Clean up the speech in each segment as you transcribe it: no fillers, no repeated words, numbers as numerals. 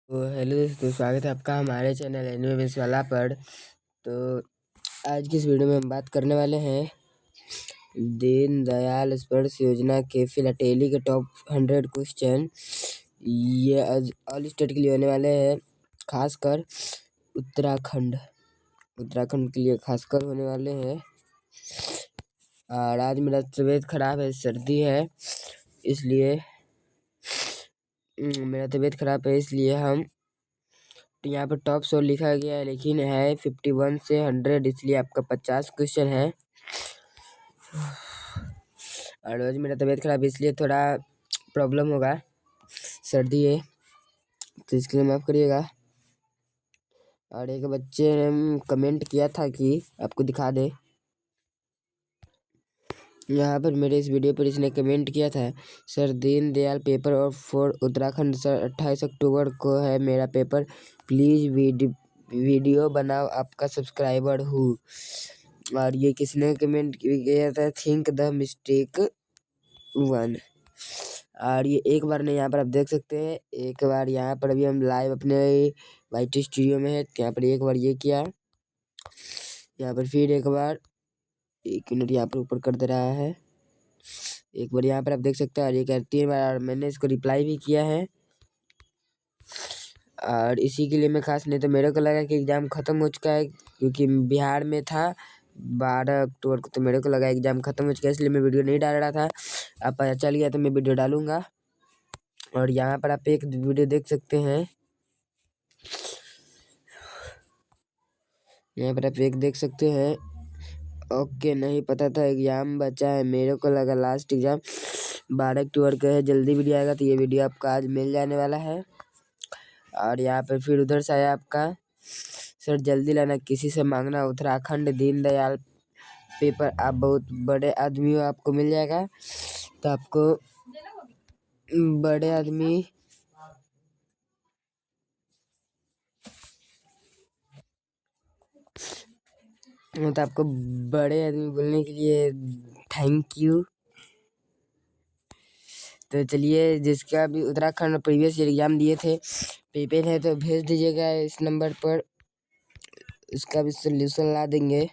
तो हेलो दोस्तों, स्वागत है आपका हमारे चैनल एनिमे बेस वाला पर। तो आज की इस वीडियो में हम बात करने वाले हैं दीनदयाल स्पर्श योजना के फिलाटेली के टॉप 100 क्वेश्चन। ये आज ऑल स्टेट के लिए होने वाले हैं, खासकर उत्तराखंड के लिए खासकर होने वाले हैं। और आज मेरा तबीयत खराब है, सर्दी है, इसलिए मेरा तबीयत खराब है, इसलिए हम यहाँ पर टॉप 100 लिखा गया है, लेकिन है 51 से 100, इसलिए आपका 50 क्वेश्चन है। और आज मेरा तबीयत खराब है, इसलिए थोड़ा प्रॉब्लम होगा, सर्दी है, तो इसके लिए माफ़ करिएगा। और एक बच्चे ने कमेंट किया था कि आपको दिखा दे, यहाँ पर मेरे इस वीडियो पर इसने कमेंट किया था, सर दीनदयाल पेपर और फॉर उत्तराखंड सर 28 अक्टूबर को है मेरा पेपर, प्लीज़ वीडियो बनाओ, आपका सब्सक्राइबर हूँ। और ये किसने कमेंट किया था, थिंक द मिस्टेक 1। और ये एक बार नहीं, यहाँ पर आप देख सकते हैं, एक बार यहाँ पर अभी हम लाइव अपने वाईटी स्टूडियो में है, यहाँ पर एक बार ये किया, यहाँ पर फिर एक बार, 1 मिनट यहाँ पर ऊपर कर दे रहा है, एक बार यहाँ पर आप देख सकते हैं। और ये 3 बार मैंने इसको रिप्लाई भी किया है। और इसी के लिए मैं खास, नहीं तो मेरे को लगा कि एग्ज़ाम ख़त्म हो चुका है, क्योंकि बिहार में था 12 अक्टूबर को, तो मेरे को लगा एग्ज़ाम ख़त्म हो चुका है, इसलिए मैं वीडियो नहीं डाल रहा था। अब पता चल गया तो मैं वीडियो डालूँगा। और यहाँ पर आप एक वीडियो देख सकते हैं, यहाँ पर आप एक देख सकते हैं। ओके, नहीं पता था एग्ज़ाम बचा है, मेरे को लगा लास्ट एग्ज़ाम 12 अक्टूबर का है, जल्दी वीडियो आएगा, तो ये वीडियो आपका आज मिल जाने वाला है। और यहाँ पर फिर उधर से आया आपका, सर जल्दी लाना, किसी से मांगना, उत्तराखंड दीनदयाल पेपर, आप बहुत बड़े आदमी हो, आपको मिल जाएगा। तो आपको बड़े आदमी, तो आपको बड़े आदमी बोलने के लिए थैंक यू। तो चलिए, जिसका भी उत्तराखंड प्रीवियस ईयर एग्जाम दिए थे, पेपर है, तो भेज दीजिएगा इस नंबर पर, इसका भी सोल्यूशन ला देंगे।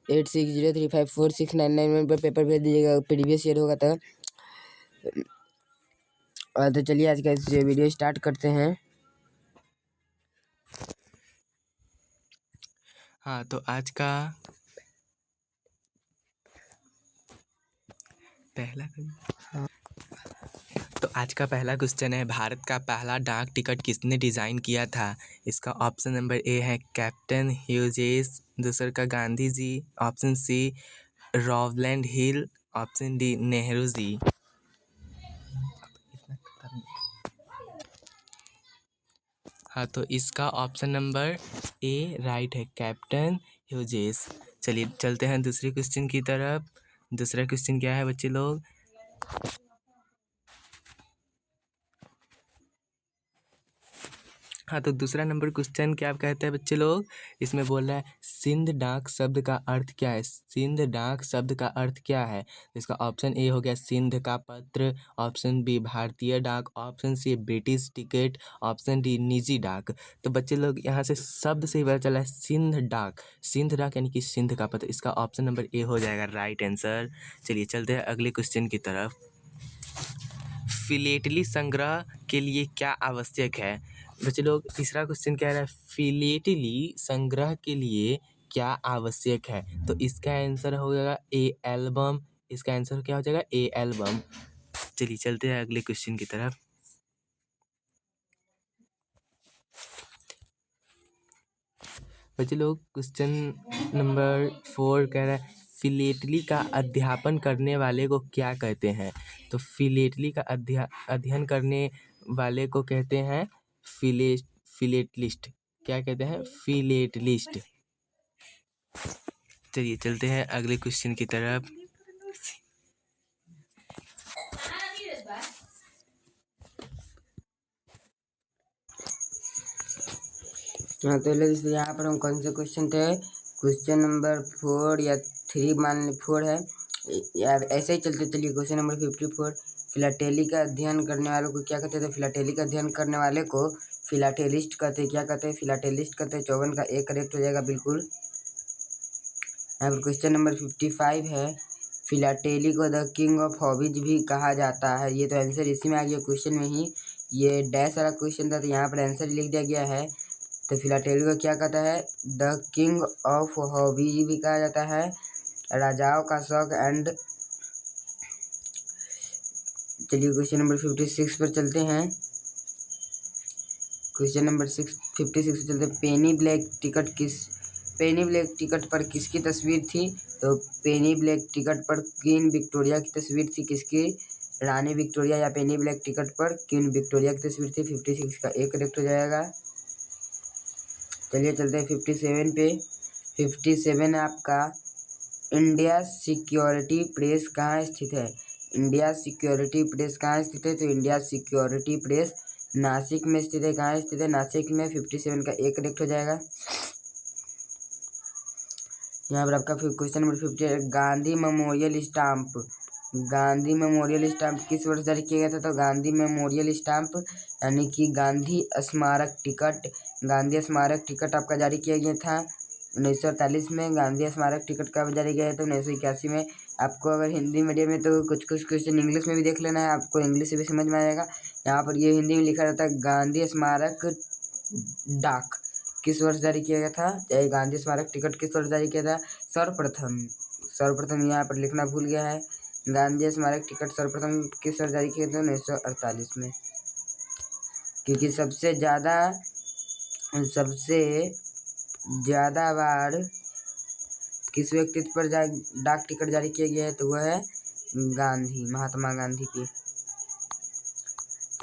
8603546991 पर पेपर भेज दीजिएगा, प्रीवियस ईयर होगा तो। तो चलिए आज का इस वीडियो स्टार्ट करते हैं। हाँ, तो आज का पहला क्वेश्चन है, भारत का पहला डाक टिकट किसने डिज़ाइन किया था? इसका ऑप्शन नंबर ए है कैप्टन ह्यूजेस, दूसरा का गांधी जी, ऑप्शन सी रॉवलैंड हिल, ऑप्शन डी नेहरू जी। हाँ, तो इसका ऑप्शन नंबर ए राइट है, कैप्टन ह्यूजेस। चलिए चलते हैं दूसरे क्वेश्चन की तरफ। दूसरा क्वेश्चन क्या है बच्चे लोग? हाँ, तो दूसरा नंबर क्वेश्चन क्या कहते हैं बच्चे लोग? इसमें बोल रहा है सिंध डाक शब्द का अर्थ क्या है? सिंध डाक शब्द का अर्थ क्या है? इसका ऑप्शन ए हो गया सिंध का पत्र, ऑप्शन बी भारतीय डाक, option C British ticket, option D निजी डाक। तो बच्चे लोग यहाँ से शब्द से ही पता चला है सिंध डाक, सिंध डाक यानी कि सिंध का पत्र। इसका ऑप्शन नंबर ए हो जाएगा राइट आंसर। चलिए चलते हैं अगले क्वेश्चन की तरफ। फिलेटली संग्रह के लिए क्या आवश्यक है? बच्चे लोग तीसरा क्वेश्चन कह रहा है फिलेटली संग्रह के लिए क्या आवश्यक है? तो इसका आंसर हो जाएगा ए एल्बम। इसका आंसर क्या हो जाएगा? ए एल्बम। चलिए चलते हैं अगले क्वेश्चन की तरफ। बच्चे लोग क्वेश्चन नंबर 4 कह रहा है फिलेटली का अध्यापन करने वाले को क्या कहते हैं? तो फिलेटली का अध्ययन करने वाले को कहते हैं फिलेटलिस्ट। क्या कहते हैं? फिलेटलिस्ट। चलिए चलते हैं अगले क्वेश्चन की तरफ। हाँ, तो यहाँ पर हम कौन से क्वेश्चन थे? क्वेश्चन नंबर 4 या 3 मान 4 है यार, ऐसे ही चलते। चलिए क्वेश्चन नंबर 54, फिलाटेली का अध्ययन करने वालों को क्या कहते थे? फिलाटेली का अध्ययन करने वाले को फिलाटेलिस्ट कहते हैं। क्या कहते हैं? फिलाटेलिस्ट कहते हैं। 54 का एक करेक्ट हो जाएगा बिल्कुल। यहाँ पर क्वेश्चन नंबर 55 है, फिलाटेली को द किंग ऑफ हॉबीज भी कहा जाता है। ये तो आंसर इसी में आ गया क्वेश्चन में ही, ये डैश वाला क्वेश्चन था तो यहाँ पर आंसर लिख दिया गया है। तो फिलाटेली को क्या कहता है? द किंग ऑफ हॉबीज भी कहा जाता है, राजाओं का शौक एंड। चलिए क्वेश्चन नंबर 56 पर चलते हैं। क्वेश्चन नंबर 56 पर चलते हैं। पेनी ब्लैक टिकट पर किसकी तस्वीर थी? तो पेनी ब्लैक टिकट पर क्वीन विक्टोरिया की तस्वीर थी। किसकी? रानी विक्टोरिया। या पेनी ब्लैक टिकट पर क्वीन विक्टोरिया की तस्वीर थी। 56 का एक करेक्ट हो जाएगा। चलिए चलते हैं 57 पे। 57 आपका, इंडिया सिक्योरिटी प्रेस कहाँ स्थित है? इंडिया सिक्योरिटी प्रेस कहाँ स्थित है? तो इंडिया सिक्योरिटी प्रेस नासिक में स्थित है। कहाँ स्थित है? नासिक में। 57 का एक करेक्ट हो जाएगा। यहाँ पर आपका question number 58, Gandhi memorial stamp. Gandhi memorial stamp किस वर्ष जारी किया गया था? तो गांधी मेमोरियल स्टाम्प यानी कि गांधी स्मारक टिकट, गांधी स्मारक टिकट आपका जारी किया गया था 1948 में। गांधी स्मारक टिकट कब जारी किया गया था? 1981 में। आपको अगर हिंदी मीडियम में तो कुछ क्वेश्चन इंग्लिश में भी देख लेना है, आपको इंग्लिश से भी समझ में आएगा। यहाँ पर ये हिंदी में लिखा रहता है, गांधी स्मारक डाक किस वर्ष जारी किया गया था? गांधी स्मारक टिकट किस वर्ष जारी किया था? सर्वप्रथम यहाँ पर लिखना भूल गया है। गांधी स्मारक टिकट सर्वप्रथम किस वर्ष जारी किया था? 1948 में। क्योंकि सबसे ज़्यादा बार किस व्यक्तित्व पर डाक टिकट जारी किया गया है? तो वह है महात्मा गांधी की।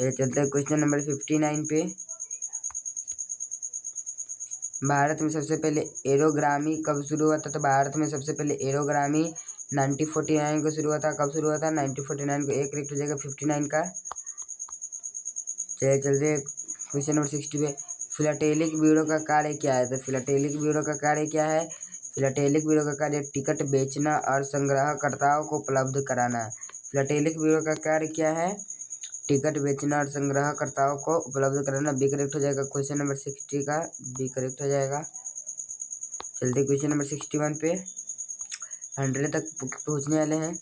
चलते हैं क्वेश्चन नंबर 59 पे। भारत में सबसे पहले एरोग्रामी कब शुरू हुआ था? तो भारत में सबसे पहले एरोग्रामी 1949 को शुरू हुआ था। कब शुरू हुआ था? 1949 को। एक करेक्ट हो जाएगा 59 का। चलते क्वेश्चन नंबर 60 पे। फिलाटेलिक ब्यूरो का कार्य क्या है? तो फिलाटेलिक ब्यूरो का कार्य क्या है? फिलाटेलिक ब्यूरो का कार्य टिकट बेचना और संग्रहकर्ताओं को उपलब्ध कराना। फिलाटेलिक ब्यूरो का कार्य क्या है? टिकट बेचना और संग्रहकर्ताओं को उपलब्ध कराना। बी करेक्ट हो जाएगा क्वेश्चन नंबर 60 का, बी करेक्ट हो जाएगा। चलते क्वेश्चन नंबर 61 पे, 100 तक पहुंचने वाले हैं।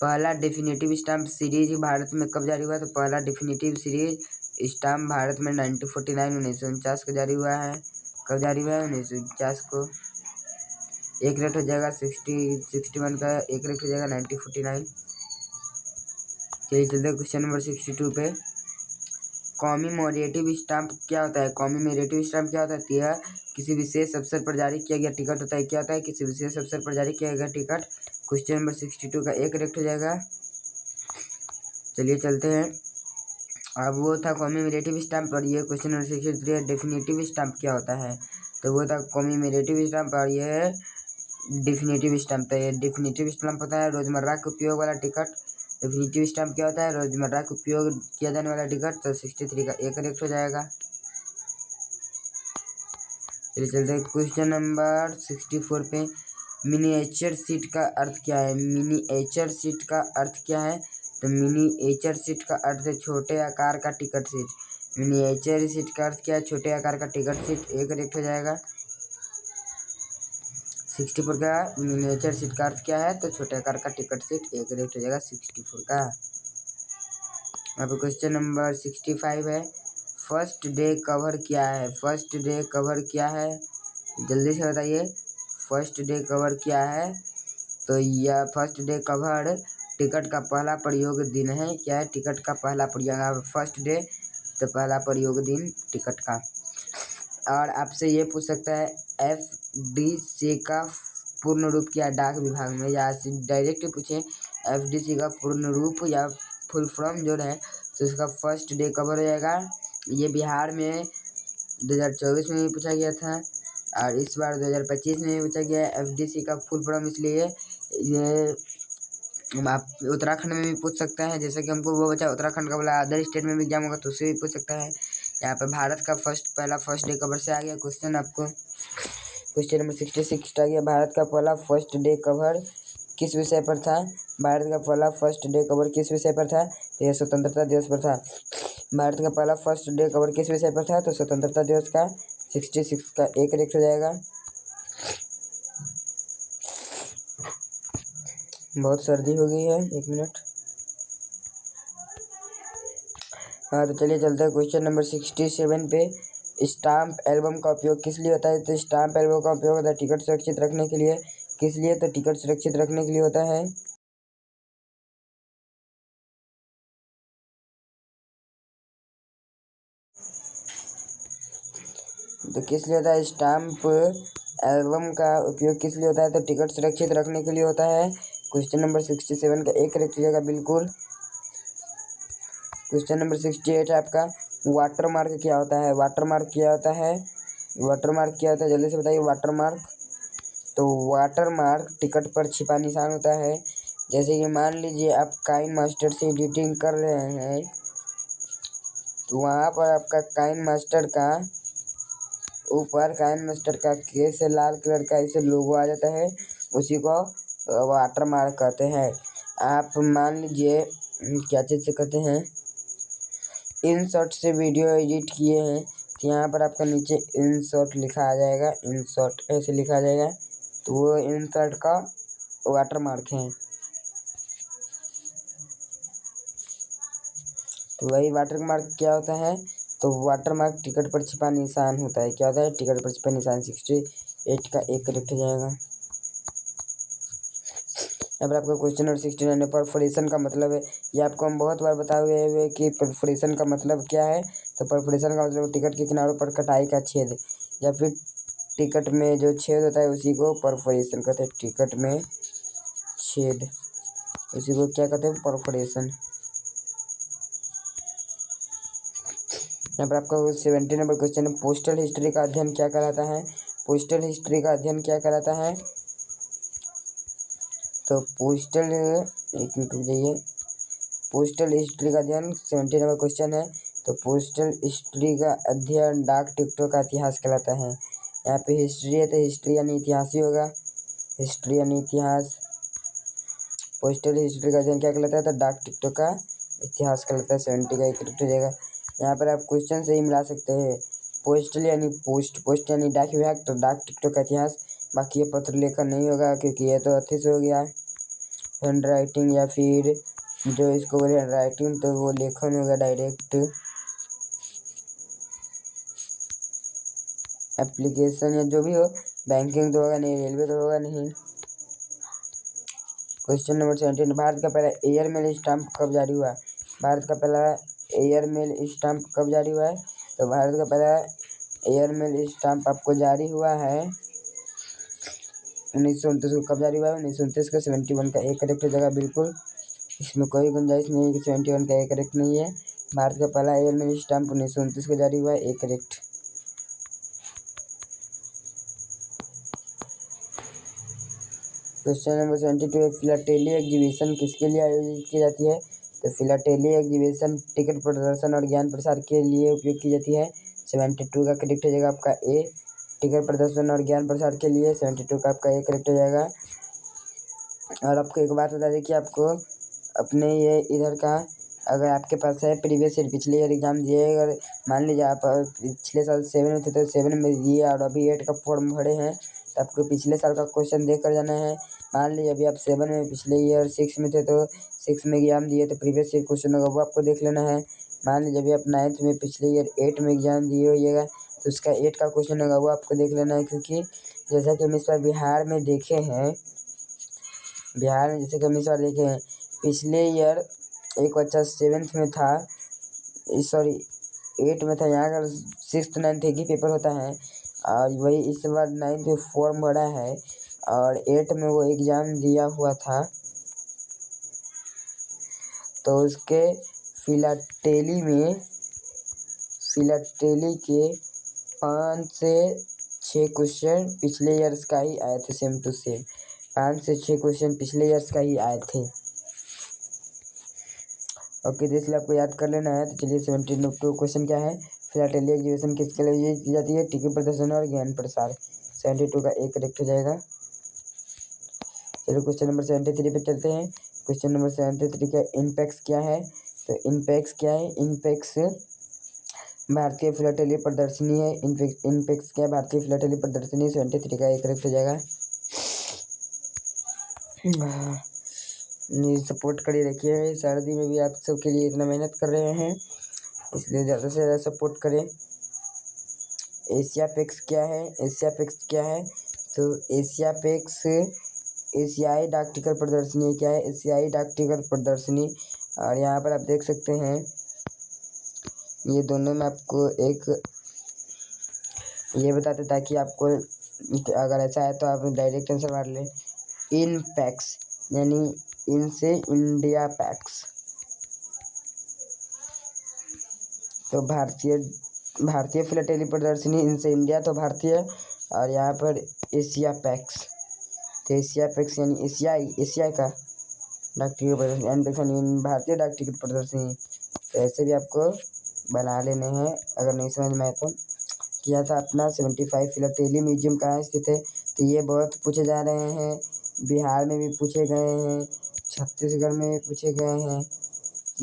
पहला डेफिनेटिव स्टाम्प सीरीज भारत में कब जारी हुआ? तो पहला डेफिनेटिव सीरीज स्टाम्प भारत में 1949 को जारी हुआ है। कब जारी हुआ है? 1949 को। एक करेक्ट हो जाएगा 61 का, एक करेक्ट हो जाएगा 1949। चलिए चलते क्वेश्चन नंबर 62 पे। कॉमीमोरेटिव स्टाम्प क्या होता है? कॉमीमोरेटिव स्टाम्प क्या होता है? यह किसी विशेष अवसर पर जारी किया गया टिकट होता है। क्या होता है? किसी विशेष अवसर पर जारी किया गया टिकट। क्वेश्चन नंबर 62 का एक करेक्ट हो जाएगा। चलिए चलते हैं। अब वो था कॉमीमोरेटिव स्टाम्प और ये क्वेश्चन नंबर 63 है, डेफिनेटिव स्टाम्प क्या होता है? तो वो था कॉमीमोरेटिव स्टाम्प और ये है डेफिनेटिव स्टाम्प। तो ये डेफिनेटिव स्टाम्प होता है रोजमर्रा के उपयोग वाला टिकट। डेफिनेटिव स्टाम्प क्या होता है? रोजमर्रा के उपयोग किया जाने वाला टिकट। तो 63 का एक करेक्ट हो जाएगा। चलिए चलते हैं क्वेश्चन नंबर 64 पे। मिनिएचर सीट का अर्थ क्या है? मिनिएचर सीट का अर्थ क्या है? तो मिनिएचर सीट का अर्थ है छोटे आकार का टिकट सीट। मिनिएचर सीट का अर्थ क्या है? छोटे आकार का टिकट सीट। एक करेक्ट हो जाएगा। 64 का मिनिएचर सीट का अर्थ क्या है? तो छोटे आकार का टिकट सीट। एक करेक्ट हो जाएगा 64 का। अब क्वेश्चन नंबर 65 है, फर्स्ट डे कवर क्या है? फर्स्ट डे कवर क्या है? जल्दी से बताइए, फर्स्ट डे कवर क्या है? तो यह फर्स्ट डे कवर टिकट का पहला प्रयोग दिन है। क्या है? टिकट का पहला प्रयोग। फर्स्ट डे तो पहला प्रयोग दिन टिकट का। और आपसे ये पूछ सकता है FDC का पूर्ण रूप क्या? डाक विभाग में या डायरेक्ट पूछे FDC का पूर्ण रूप या फुल फॉर्म जो है तो इसका फर्स्ट डे कवर हो जाएगा। ये बिहार में 2024 में भी पूछा गया था और इस बार 2025 में भी पूछा गया है FDC का फुल फॉर्म। इसलिए ये आप उत्तराखंड में भी पूछ सकते हैं, जैसे कि हमको वो बचा उत्तराखंड का बोला, अदर स्टेट में भी एग्जाम होगा तो उससे भी पूछ सकता है। यहाँ पे भारत का पहला फर्स्ट डे कवर से आ गया क्वेश्चन। आपको क्वेश्चन नंबर 66 आ गया, भारत का पहला फर्स्ट डे कवर किस विषय पर था? भारत का पहला फर्स्ट डे कवर किस विषय पर था? यह स्वतंत्रता दिवस पर था। भारत का पहला फर्स्ट डे कवर किस विषय पर था? तो स्वतंत्रता दिवस का 66 का ए करेक्ट हो जाएगा। बहुत सर्दी हो गई है, 1 मिनट। हाँ तो चलिए चलते हैं क्वेश्चन नंबर 67 पे। स्टाम्प एल्बम का उपयोग किस लिए होता है? तो स्टाम्प एल्बम का उपयोग होता है टिकट सुरक्षित रखने के लिए। किस लिए? तो टिकट सुरक्षित रखने के लिए होता है। तो किस लिए होता है स्टाम्प एल्बम का उपयोग? किस लिए होता है? तो टिकट सुरक्षित रखने के लिए होता है। क्वेश्चन नंबर 67 का एक करेक्ट हो जाएगा बिल्कुल। क्वेश्चन नंबर 68 है आपका, वाटर मार्क क्या होता है? वाटर मार्क क्या होता है? वाटर मार्क क्या होता है जल्दी से बताइए। वाटर मार्क, तो वाटर मार्क टिकट पर छिपा निशान होता है। जैसे कि मान लीजिए आप काइन मास्टर से एडिटिंग कर रहे हैं, तो वहाँ पर आपका काइन मास्टर का ऊपर काइन मास्टर का केस लाल कलर का ऐसे लोगो आ जाता है, उसी को वाटर मार्क कहते हैं। आप मान लीजिए क्या चीज़ से कहते हैं, इन शॉट से वीडियो एडिट किए हैं, तो यहाँ पर आपका नीचे इन शॉट लिखा आ जाएगा, इन शॉट ऐसे लिखा आ जाएगा, तो वो इन शॉट का वाटर मार्क है। तो वही वाटर मार्क क्या होता है? तो वाटर मार्क टिकट पर छिपा निशान होता है। क्या होता है? टिकट पर छिपा निशान। 68 का एक करेक्ट हो जाएगा। यहाँ पर आपका क्वेश्चन नंबर 69 है, परफोरेशन का मतलब है। ये आपको हम बहुत बार बताए हुए कि परफोरेशन का मतलब क्या है। तो परफोरेशन का मतलब टिकट के किनारों पर कटाई का छेद, या फिर टिकट में जो छेद होता है उसी को परफोरेशन कहते हैं। टिकट में छेद, उसी को क्या कहते हैं? परफोरेशन। यहाँ पर आपका 70 नंबर क्वेश्चन है, पोस्टल हिस्ट्री का अध्ययन क्या कहलाता है? पोस्टल हिस्ट्री का अध्ययन क्या कहलाता है? तो पोस्टल, एक मिनट रुक जाइए, पोस्टल हिस्ट्री का अध्ययन 70 नंबर क्वेश्चन है। तो पोस्टल हिस्ट्री का अध्ययन डाक टिकटों का इतिहास कहलाता है। यहाँ पे हिस्ट्री है तो हिस्ट्री यानी इतिहास ही होगा, हिस्ट्री यानी इतिहास। पोस्टल हिस्ट्री का अध्ययन क्या कहलाता है? तो डाक टिकटों का इतिहास कहलाता है। 70 का एक करेक्ट हो जाएगा। यहाँ पर आप क्वेश्चन से ही मिला सकते हैं। पोस्टल यानी पोस्ट, पोस्ट यानी डाक विभाग, तो डाक टिकटों का इतिहास। बाकी ये पत्र लेखन नहीं होगा क्योंकि ये तो अच्छे से हो गया। हैंड राइटिंग या फिर जो इसको बोले हैंड राइटिंग, तो वो लेखन होगा डायरेक्ट। एप्लीकेशन या जो भी हो, बैंकिंग तो होगा नहीं, रेलवे तो होगा नहीं। क्वेश्चन नंबर 17, भारत का पहला एयरमेल स्टाम्प कब जारी हुआ? भारत का पहला एयरमेल स्टाम्प कब जारी हुआ है? तो भारत का पहला एयरमेल स्टाम्प आपको जारी हुआ है 1929 को। कब जारी हुआ है? 1929 का। 71 का एक करेक्ट हो जाएगा बिल्कुल, इसमें कोई गुंजाइश नहीं है कि 71 का एक करेक्ट नहीं है। भारत का पहला एयरमेल स्टाम्प 1929 को जारी हुआ है, एक करेक्ट। क्वेश्चन नंबर 72 है, फिलाटेली एग्जीबिशन किसके लिए आयोजित की जाती है? तो फिलाटेली एग्जीबिशन टिकट प्रदर्शन और ज्ञान प्रसार के लिए उपयोग की जाती है। 72 का करेक्ट हो जाएगा आपका ए, टिकट प्रदर्शन और ज्ञान प्रसार के लिए। 72 का आपका ए करेक्ट हो जाएगा। और आपको एक बात बता दें कि आपको अपने ये इधर का, अगर आपके पास है प्रीवियस ईयर पिछले ईयर एग्जाम दिए, अगर मान लीजिए आप पिछले साल 7 में थे तो 7 में दिए और अभी 8 का फॉर्म भरे हैं, तो आपको पिछले साल का क्वेश्चन देख कर जाना है। मान लीजिए अभी आप 7 में पिछले ईयर 6 में थे तो 6 में एग्जाम दिए तो प्रीवियस ईयर क्वेश्चन होगा वो आपको देख लेना है। मान लीजिए अभी आप 9th में पिछले ईयर 8 में एग्जाम दिए होइएगा तो उसका 8 का क्वेश्चन होगा वो आपको देख लेना है। क्योंकि जैसा कि हम इस बार बिहार में देखे हैं, बिहार में जैसे कि हम इस बार देखे हैं, पिछले ईयर एक बच्चा 7th में था, सॉरी 8 में था, यहाँ का 6th 9th एक ही पेपर होता है, और वही इस बार 9th में फॉर्म भरा है और 8 में वो एग्ज़ाम दिया हुआ था। तो उसके फिलाटेली के 5 से 6 क्वेश्चन पिछले ईयर्स का ही आए थे, सेम टू सेम 5 से 6 क्वेश्चन पिछले ईयर्स का ही आए थे। ओके, तो इसलिए आपको याद कर लेना है। तो चलिए 72 क्वेश्चन क्या है, फिलाटेली एग्जीबिशन किसके लिए यूज की जाती है? टिकट प्रदर्शन और ज्ञान प्रसार। 72 का एक करेक्ट हो जाएगा। चलिए क्वेश्चन नंबर 73 पे चलते हैं। क्वेश्चन नंबर 73 का इम्पैक्ट क्या है? तो इनपेक्स क्या है? इनपेक्स भारतीय फिलाटेली प्रदर्शनी है। इनपेक्स क्या है? भारतीय फिलाटेली प्रदर्शनी 73 का एक करेक्ट हो जाएगा। सपोर्ट करिए। देखिए सर्दी में भी आप सबके लिए इतना मेहनत कर रहे हैं, इसलिए ज़्यादा से ज़्यादा सपोर्ट करें। एशियापेक्स क्या है? एशियापेक्स क्या है? तो एशियापेक्स एशियाई डाक टिकट प्रदर्शनी क्या है? एशियाई डाक टिकट प्रदर्शनी। और यहाँ पर आप देख सकते हैं ये दोनों में आपको एक ये बताते ताकि आपको अगर ऐसा है तो आप डायरेक्ट आंसर मार लें। इनपेक्स यानी इनसे इंडिया पैक्स। तो भारतीय फिलाटेली प्रदर्शनी, इनसे इंडिया तो भारतीय, और यहाँ पर एशिया पैक्स। तो एशिया पैक्स यानी एशिया का डाक टिकट प्रदर्शनी, इनपेक्स यानी भारतीय डाक टिकट प्रदर्शनी। तो ऐसे भी आपको बना लेने हैं अगर नहीं समझ में आए तो। किया था अपना 75 फिलाटेली म्यूजियम कहाँ स्थित है? तो ये बहुत पूछे जा रहे हैं, बिहार में भी पूछे गए हैं, छत्तीसगढ़ में भी पूछे गए हैं।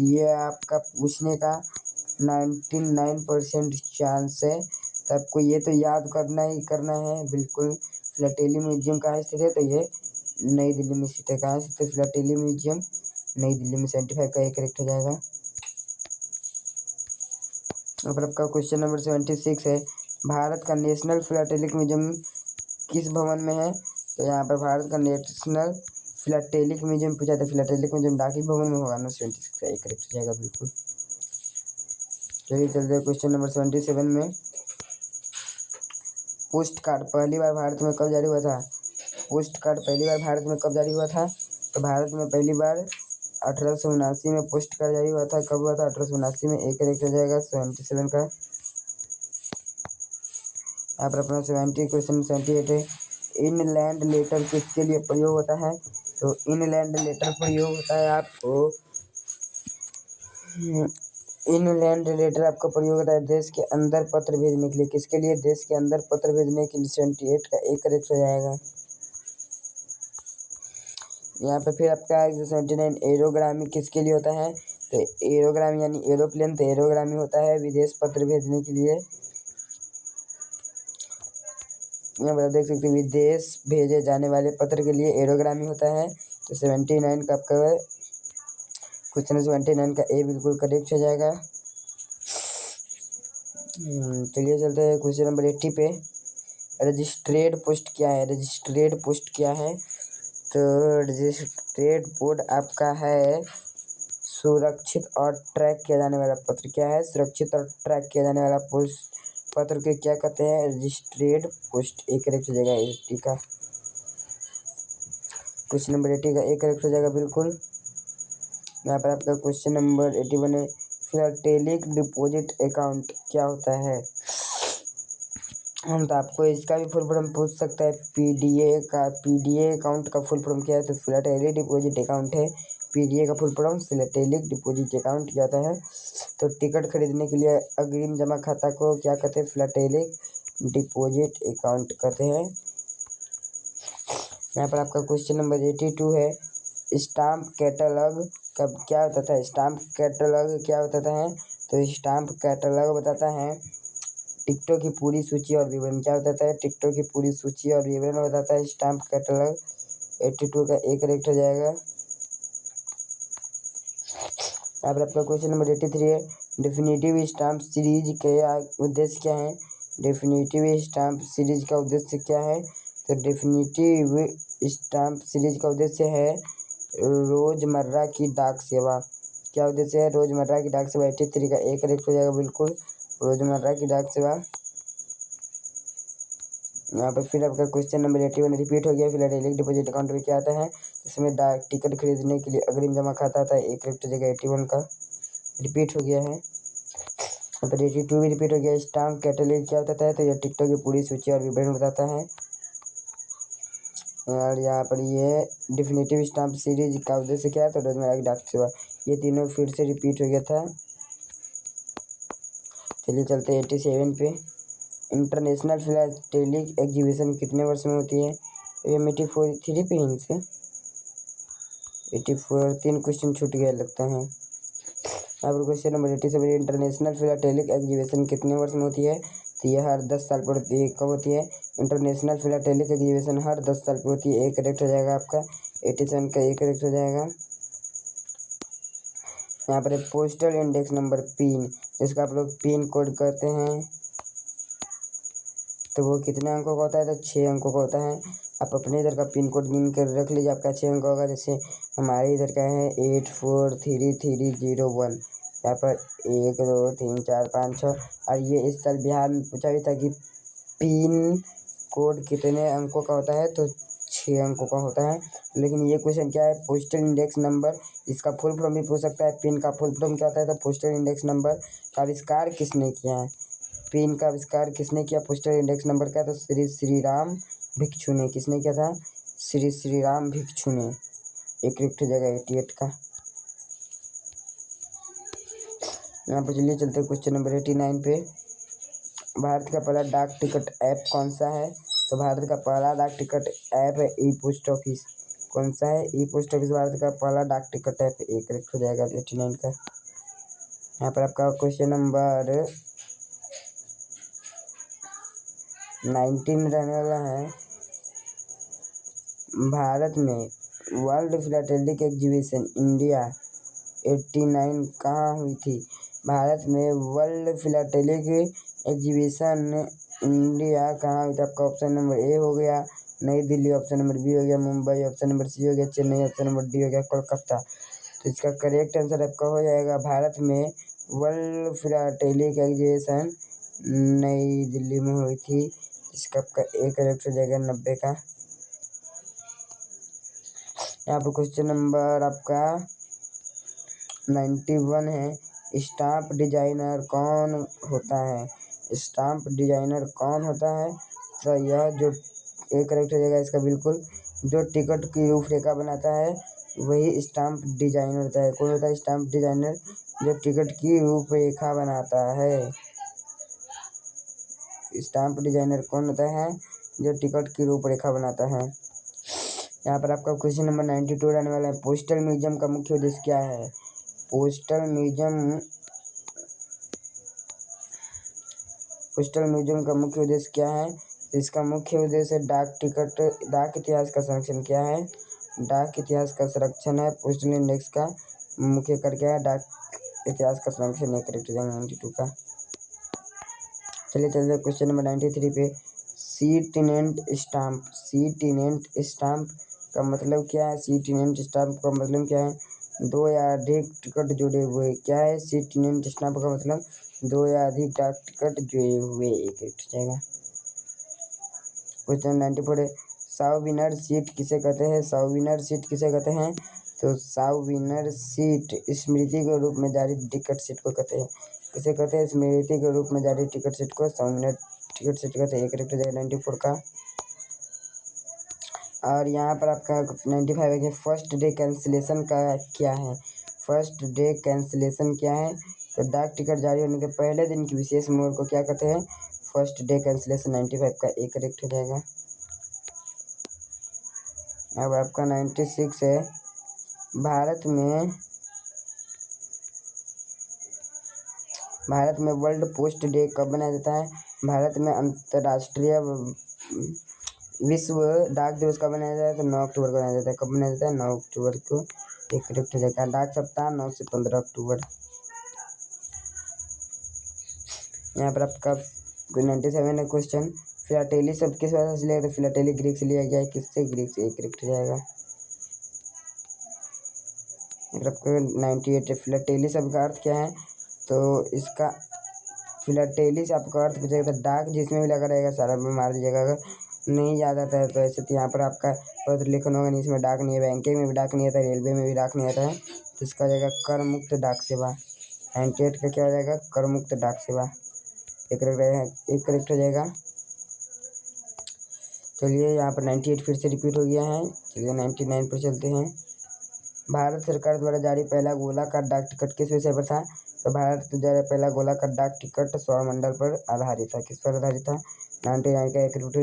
ये आपका पूछने का 99% चांस है। तो आपको ये तो याद करना ही करना है बिल्कुल। फिलाटेली म्यूजियम कहाँ स्थित है? तो ये नई दिल्ली में स्थित है। कहाँ स्थित है फिलाटेली म्यूजियम? नई दिल्ली में। 75 का एक करेक्ट हो जाएगा। यहाँ पर आपका क्वेश्चन नंबर 76 है, भारत का नेशनल फिलाटेलिक म्यूजियम किस भवन में है? तो यहाँ पर भारत का नेशनल फिलाटेलिक म्यूजियम पूछा था। फिलाटेलिक म्यूजियम डाक भवन में होगा ना। 76 का एक करेक्ट हो जाएगा बिल्कुल। चलिए चलते हैं क्वेश्चन नंबर 77 में। पोस्ट कार्ड पहली बार भारत में कब जारी हुआ था? पोस्ट कार्ड पहली बार भारत में कब जारी हुआ था? तो भारत में पहली बार 1879 में पोस्ट कार्ड जारी हुआ था। कब हुआ था? 1879 में। एक करेक्ट हो जाएगा 77 का। यहाँ पर अपना 70 क्वेश्चन 78 है, इनलैंड लेटर किसके लिए प्रयोग होता है? तो इनलैंड लेटर प्रयोग होता है आपको इनलैंड लेटर आपका प्रयोग होता है देश के अंदर पत्र भेजने के लिए। किसके लिए? देश के अंदर पत्र भेजने के लिए। 78 का एक करेक्ट हो जाएगा। यहाँ पे फिर आपका 79 एरोग्रामी किसके लिए होता है? तो एरोग्रामी यानी एरोप्लेन, तो एरोग्रामी होता है विदेश पत्र भेजने के लिए। यहाँ पर आप देख सकते हैं विदेश भेजे जाने वाले पत्र के लिए एरोग्रामी होता है। तो 79 का आपका क्वेश्चन 79 का ए बिल्कुल करेक्ट हो जाएगा। चलिए चलते हैं क्वेश्चन नंबर 80 पे। रजिस्ट्रेड पोस्ट क्या है? रजिस्ट्रेड पोस्ट क्या है? तो रजिस्ट्रेड पोस्ट आपका है सुरक्षित और ट्रैक किया जाने वाला पत्र। क्या है? सुरक्षित और ट्रैक किया जाने वाला पोस्ट पत्र के क्या कहते हैं? Registered post. एक करेक्ट हो जाएगा 80 का। क्वेश्चन नंबर 80 का एक करेक्ट हो जाएगा बिल्कुल। यहाँ पर आपका क्वेश्चन नंबर 81 है, फिलाटेलिक डिपॉजिट अकाउंट क्या होता है? हम तो आपको इसका भी फुल फॉर्म पूछ सकता है। पीडीए अकाउंट का फुल फॉर्म क्या है? तो फिलाटेलिक डिपॉजिट अकाउंट है। पीडीए का full form philatelic deposit account क्या होता है? तो टिकट खरीदने के लिए अग्रिम जमा खाता को क्या कहते हैं? फिलाटेलिक डिपॉजिट अकाउंट कहते हैं। यहाँ पर आपका क्वेश्चन नंबर 82 है, स्टाम्प कैटलॉग कब क्या होता है? स्टाम्प कैटलॉग क्या होता है? तो स्टाम्प कैटलॉग बताता है टिकटों की पूरी सूची और विवरण। क्या बताता है? टिकटों की पूरी सूची और विवरण बताता है स्टाम्प कैटलॉग। 82 का एक करेक्ट हो जाएगा। यहाँ पर आपका क्वेश्चन नंबर 83 है, डेफिनेटिव स्टाम्प सीरीज का उद्देश्य क्या है? डेफिनेटिव स्टाम्प सीरीज का उद्देश्य क्या है? तो डेफिनेटिव स्टाम्प सीरीज का उद्देश्य है रोजमर्रा की डाक सेवा। क्या उद्देश्य है? रोजमर्रा की डाक सेवा। 83 का एक करेक्ट हो जाएगा बिल्कुल, रोजमर्रा की डाक सेवा। यहाँ पर फिर आपका क्वेश्चन नंबर 81 रिपीट हो गया। फिलाटेलिक डिपॉजिट अकाउंट में क्या आता है? इसमें डाक टिकट खरीदने के लिए अग्रिम जमा खाता आता है। एक करेक्ट हो जाएगा 81 का, रिपीट हो गया है। यहाँ पर 82 भी रिपीट हो गया। स्टाम्प कैटलॉग क्या बताता है? तो यह टिकटों की पूरी सूची और विवरण बताता है। और यहाँ पर ये डेफिनेटिव स्टाम्प सीरीज का उद्देश्य क्या है? तो रोजमर्रा की डाक सेवा। ये तीनों फिर से रिपीट हो गया था। चलिए चलते हैं 87 पे। इंटरनेशनल फिलाटेलिक एग्जीबिशन कितने वर्ष में होती है? ये 83 पे ही से 84 3 क्वेश्चन छूट गया लगता है। यहाँ पर question number 87 international philatelic exhibition कितने वर्ष में होती है? तो ये हर 10 साल पर होती है। कब होती है? इंटरनेशनल फिलाटेलिक एग्जीबिशन हर 10 साल पर होती है। एक करेक्ट हो जाएगा आपका 87 का, एक करेक्ट हो जाएगा। यहाँ पर पोस्टल इंडेक्स नंबर पिन, जिसका आप लोग पिन कोड कहते हैं, तो वो कितने अंकों का होता है? तो 6 अंकों का होता है। आप अपने इधर का पिन कोड गिन कर रख लीजिए, आपका 6 अंक होगा। जैसे हमारे इधर का है 843301। यहाँ पर 1 2 3 4 5 6। और ये इस साल बिहार में पूछा भी था कि पिन कोड कितने अंकों का होता है, तो 6 अंकों का होता है। लेकिन ये क्वेश्चन क्या है? पोस्टल इंडेक्स नंबर, इसका फुल फॉर्म भी पूछ सकता है। पिन का फुल फॉर्म क्या होता है? तो पोस्टल इंडेक्स नंबर का आविष्कार किसने किया है? पिन का आविष्कार किसने किया? पोस्टल इंडेक्स नंबर का, तो श्री श्रीराम भिक्षु ने। किसने किया था? श्री श्रीराम भिक्षु ने। एक करेक्ट हो जाएगा 88 का। यहाँ पर चलिए चलते हैं क्वेश्चन नंबर 89 पे। भारत का पहला डाक टिकट ऐप कौन सा है? तो भारत का पहला डाक टिकट ऐप है ई पोस्ट ऑफिस। कौन सा है? ई पोस्ट ऑफिस भारत का पहला डाक टिकट ऐप। एक करेक्ट हो जाएगा 89 का। यहाँ पर आपका क्वेश्चन नंबर 19 रहने वाला है। भारत में वर्ल्ड फिलाटेलिक एग्जीबिशन इंडिया 89 कहाँ हुई थी? भारत में वर्ल्ड फिलाटेलिक एग्जीबिशन इंडिया कहाँ हुई थी? आपका ऑप्शन नंबर ए हो गया नई दिल्ली, ऑप्शन नंबर बी हो गया मुंबई, ऑप्शन नंबर सी हो गया चेन्नई, ऑप्शन नंबर डी हो गया कोलकाता। तो इसका करेक्ट आंसर आपका हो जाएगा भारत में वर्ल्ड फिलाटेलिक एग्जीबिशन नई दिल्ली में हुई थी। इसका आपका एक करेक्ट हो जाएगा 90 का। यहाँ पर क्वेश्चन नंबर आपका 91 है। स्टाम्प डिजाइनर कौन होता है? स्टाम्प डिजाइनर कौन होता है? तो यह जो एक करेक्ट हो जाएगा इसका बिल्कुल, जो टिकट की रूपरेखा बनाता है वही स्टाम्प डिजाइनर होता है। कौन होता है स्टाम्प डिजाइनर? जो टिकट की रूपरेखा बनाता है। स्टाम्प डिजाइनर कौन होता है? जो टिकट की रूपरेखा बनाता है। यहाँ पर आपका क्वेश्चन नंबर 92 रहने वाला है। पोस्टल म्यूजियम का मुख्य उद्देश्य क्या है? पोस्टल म्यूजियम का मुख्य उद्देश्य क्या है? इसका मुख्य उद्देश्य डाक इतिहास का संरक्षण क्या है? डाक इतिहास का संरक्षण है। पोस्टल इंडेक्स का मुख्य कर क्या है? डाक इतिहास का संरक्षण। एक करेक्ट हो जाएगा 92 का। चलिए चलते क्वेश्चन नंबर 93 पे। सी टेनेंट स्टाम्प, सी टेनेंट स्टाम्प का मतलब क्या है? सी टेनेंट स्टाम्प का मतलब क्या है? 2 या अधिक टिकट जुड़े हुए। क्या है सी टेनेंट स्टाम्प का मतलब? 2 या अधिक डाक टिकट जुड़े हुए। एक हो जाएगा। क्वेश्चन 94 है। साउविनर सीट किसे कहते हैं? साउविनर सीट किसे कहते हैं? तो साउविनर सीट स्मृति के रूप में जारी टिकट सीट को कहते हैं। किसे कहते हैं? स्मृति के रूप में जारी टिकट सीट को साउविनर टिकट सीट कहते हैं। एक करेक्ट हो जाएगा 94 का। और यहाँ पर आपका 95 है कि फर्स्ट डे कैंसिलेशन का क्या है? फर्स्ट डे कैंसिलेशन क्या है? तो डाक टिकट जारी होने के पहले दिन की विशेष मोड़ को क्या कहते हैं? First day cancellation. 95 का एक करेक्ट हो जाएगा। अब आपका 96 है। भारत में वर्ल्ड पोस्ट डे कब मनाया जाता है? भारत में अंतर्राष्ट्रीय विश्व डाक दिवस कब मनाया जाता है? तो 9 अक्टूबर को मनाया जाता है। कब मनाया जाता है? 9 अक्टूबर को। एक करेक्ट हो जाएगा। डाक सप्ताह 9 से 15 अक्टूबर। यहाँ पर आपका 97 है क्वेश्चन। फिलाटेली शब्द किस भाषा से लिया गया? तो फिलाटेली ग्रीक से लिया गया है। किससे? ग्रीक से। एक करेक्ट हो जाएगा। आपका 98 है। फिलाटेली शब्द का अर्थ क्या है? तो इसका फिलाटेली से आपका अर्थ पूछेगा तो डाक जिसमें भी लगा रहेगा सारा में मार दीजिएगा। अगर नहीं याद आता है तो ऐसे तो यहाँ पर आपका पत्र लेखन होगा नहीं, इसमें डाक नहीं है। बैंकिंग में भी डाक नहीं आता, रेलवे में भी डाक नहीं आता है। तो इसका हो जाएगा कर मुक्त डाक सेवा। 98 का क्या हो जाएगा? कर मुक्त डाक सेवा। एक करेक्ट हो जाएगा। चलिए यहाँ पर 98 फिर से रिपीट हो गया है। चलिए 99 पर चलते हैं। भारत सरकार द्वारा जारी पहला गोलाकार डाक टिकट किस विषय पर था? तो भारत द्वारा पहला गोलाकार डाक टिकट सौरमंडल पर आधारित था। किस पर आधारित था? 99 का एक करेक्ट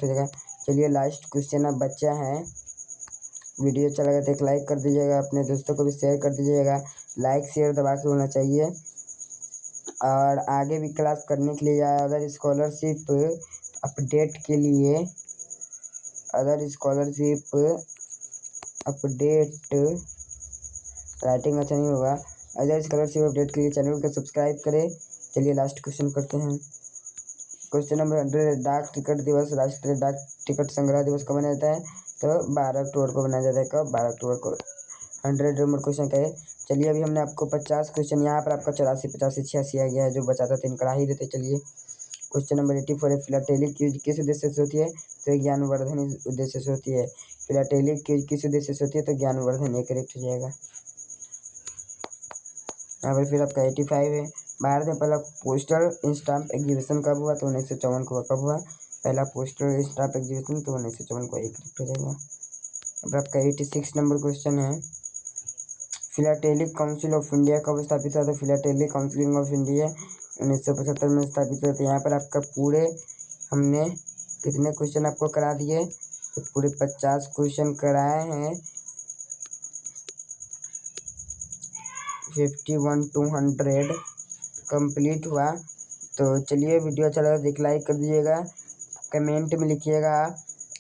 हो जाएगा। चलिए लास्ट क्वेश्चन अब बच्चा है। वीडियो अच्छा लगा तो एक लाइक कर दीजिएगा, अपने दोस्तों को भी शेयर कर दीजिएगा। लाइक शेयर दबा के होना चाहिए। और आगे भी क्लास करने के लिए या अदर स्कॉलरशिप अपडेट के लिए राइटिंग अच्छा नहीं होगा। अदर स्कॉलरशिप अपडेट के लिए चैनल को सब्सक्राइब करें। चलिए लास्ट क्वेश्चन करते हैं। क्वेश्चन नंबर 100 डाक टिकट दिवस राष्ट्रीय डाक टिकट संग्रह दिवस कब मनाया जाता है? तो 12 अक्टूबर को मनाया जाता है। कब? 12 अक्टूबर को। 100 नंबर क्वेश्चन का है। चलिए अभी हमने आपको 50 क्वेश्चन, यहाँ पर आपका 84, 85, 86 आ गया है। जो बचा था 3 करा ही देते। चलिए क्वेश्चन नंबर 84 है, फिलाटेलिक यूज किस उद्देश्य से होती है? तो ज्ञानवर्धन उद्देश्य से होती है। फिलाटेलिक यूज किस उद्देश्य से होती है? तो ज्ञानवर्धन। ये करेक्ट हो जाएगा। यहाँ पर फिर आपका 85 है, भारत में पहला पोस्टल स्टाम्प एग्जीबिशन कब हुआ? तो 1954 को। कब हुआ पहला पोस्टल स्टाम्प एग्जीबिशन? तो 1954 को। एक करेक्ट हो जाएगा। अब आपका 86 नंबर क्वेश्चन है, फिलाटेलिक काउंसिल ऑफ इंडिया कब स्थापित हुआ? तो फिलाटेलिक काउंसिल ऑफ इंडिया 1975 में स्थापित हुआ। तो यहाँ पर आपका पूरे हमने कितने क्वेश्चन आपको करा दिए? तो पूरे 50 क्वेश्चन कराए हैं। 51 to 100 कंप्लीट हुआ। तो चलिए वीडियो अच्छा लगा तो लाइक कर दीजिएगा। कमेंट में लिखिएगा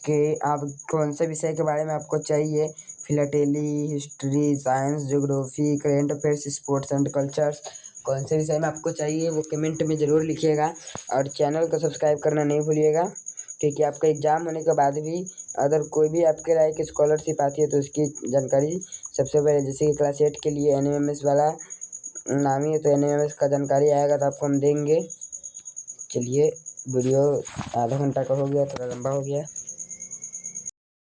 कि आप कौन से विषय के बारे में आपको चाहिए। Philately, history, science, geography, current affairs, sports and cultures, कौन से विषय में आपको चाहिए वो कमेंट में ज़रूर लिखिएगा। और चैनल को सब्सक्राइब करना नहीं भूलिएगा, क्योंकि आपका एग्ज़ाम होने के बाद भी अगर कोई भी आपके लायक स्कॉलरशिप आती है तो उसकी जानकारी सबसे पहले, जैसे कि क्लास 8 के लिए NMMS वाला नामी है, तो NMMS का जानकारी आएगा तो आपको हम देंगे। चलिए वीडियो आधा घंटा का हो गया, थोड़ा लंबा हो गया।